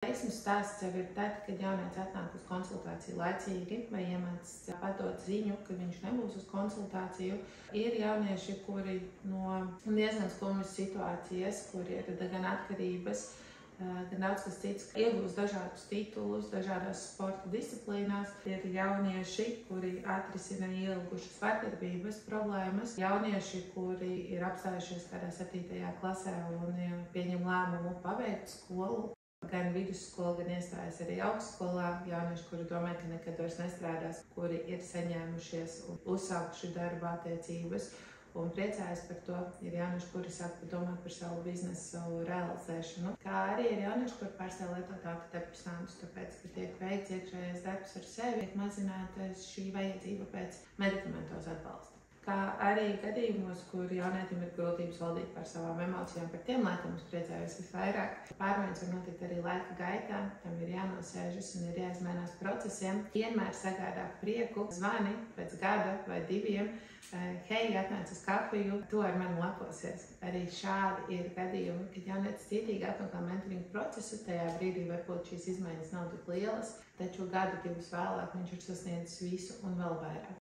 Veiksmes stāsts jau ir tad, kad jaunietis atnāk uz konsultāciju laicīgi vai iemācās padot ziņu, ka viņš nebūs uz konsultāciju. Ir jaunieši, kuri no diezgan skumjas situācijas, kur ir gan atkarības, gan daudz kas cits, iegūst dažādus titulus, dažādās sporta disciplīnās. Ir jaunieši, kuri atrisina ilgušas vardarbības problēmas. Jaunieši, kuri ir apstājušies kādā 7. klasē un pieņem lēmumu pabeigt skolu. Gan vidusskola, gan iestājas arī augstskolā. Jaunieši, kuri domā, ka nekad vairs nestrādās, kuri ir saņēmušies un uzsākuši darba attiecības un priecājas par to. Ir jaunieši, kuri sāk domāt par savu biznesu realizēšanu. Kā arī ir jaunieši, kuri pārstāv lietot antidepresantus, tāpēc, ka tiek veikts iekšējais darbs ar sevi, tiek mazināta šī vajadzība pēc medikamentoza atbalsta. Kā arī gadījumos, kur jaunietim ir grūtības valdīt par savām emocijām, par tiem lietām es priecājos visvairāk. Pārmaiņas var notikt arī laika gaitā, tam ir jānosēžas un ir jāizmainās procesiem. Vienmēr sagādā prieku, zvani pēc gada vai 2, hei, atnāc uz kafiju, tu ar mani leposies. Arī šādi ir gadījumi, kad jaunietis cītīgi apmeklē mentoringa procesu, tajā brīdī varbūt šīs izmaiņas nav tik lielas, taču gadu, 2 vēlāk viņš ir sasniedzis visu un vēl vairāk.